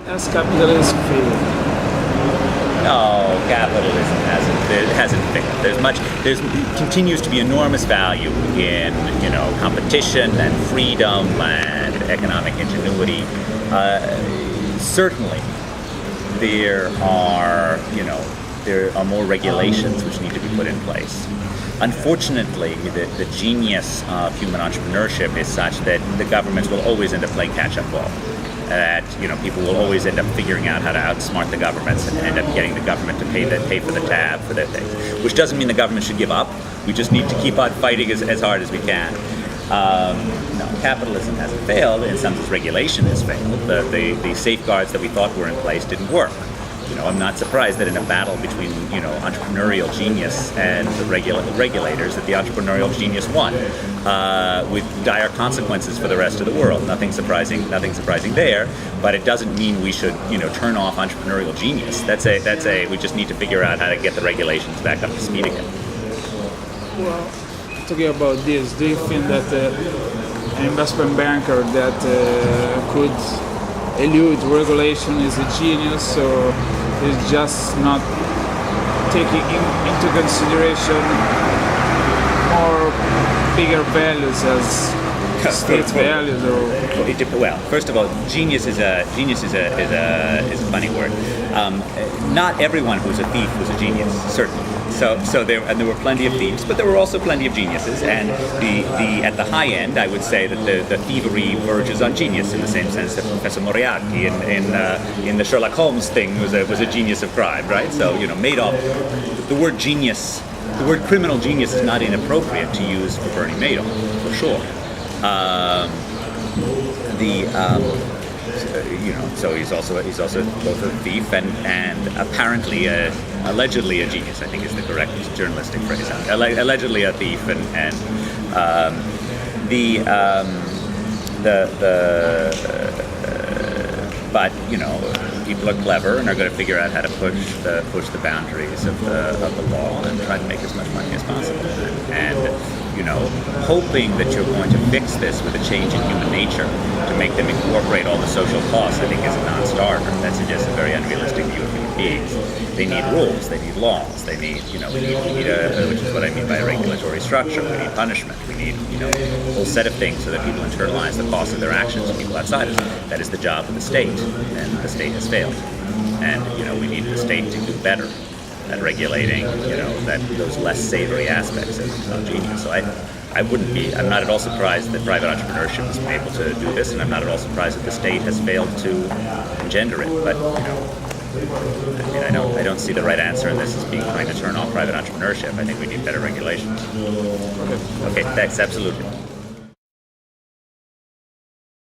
Has capitalism failed? No, capitalism hasn't failed. There continues to be enormous value in competition and freedom and economic ingenuity. Certainly, there are more regulations which need to be put in place. Unfortunately, the genius of human entrepreneurship is such that the governments will always end up playing catch-up ball. That people will always end up figuring out how to outsmart the governments and end up getting the government to pay for the tab for their things. Which doesn't mean the government should give up. We just need to keep on fighting as hard as we can. No, capitalism hasn't failed. In some sense, regulation has failed. The safeguards that we thought were in place didn't work. I'm not surprised that in a battle between entrepreneurial genius and the regulators, that the entrepreneurial genius won, with dire consequences for the rest of the world. Nothing surprising there. But it doesn't mean we should turn off entrepreneurial genius. We just need to figure out how to get the regulations back up to speed again. Well, talking about this, do you think that an investment banker that could elude regulation is a genius, or is just not taking into consideration more bigger values as state values? Well, first of all, genius is a funny word. Not everyone who's a thief was a genius, certainly. So there were plenty of thieves, but there were also plenty of geniuses. And at the high end, I would say that the thievery verges on genius in the same sense that Professor Moriarty in the Sherlock Holmes thing was a genius of crime, right? So Madoff, the word genius, the word criminal genius is not inappropriate to use for Bernie Madoff, for sure. So he's also both a thief and apparently allegedly a genius, I think is the correct journalistic phrase. Allegedly a thief but people are clever and are going to figure out how to push the boundaries of the law and try to make as much money as possible. And hoping that you're going to fix this with a change in human nature to make them incorporate all the social costs, I think is a non-starter. That suggests a very unrealistic view of human beings. They need rules, they need laws, they need, we need which is what I mean by a regulatory structure. We need punishment. We need, a whole set of things so that people internalize the cost of their actions, people outside of them. That is the job of the state, and the state has failed. And, we need the state to do better at regulating, those less savory aspects of genius. So I'm not at all surprised that private entrepreneurship has been able to do this, and I'm not at all surprised that the state has failed to engender it. But, I don't see the right answer in this as being trying to turn off private entrepreneurship. I think we need better regulations. Okay, thanks, absolutely.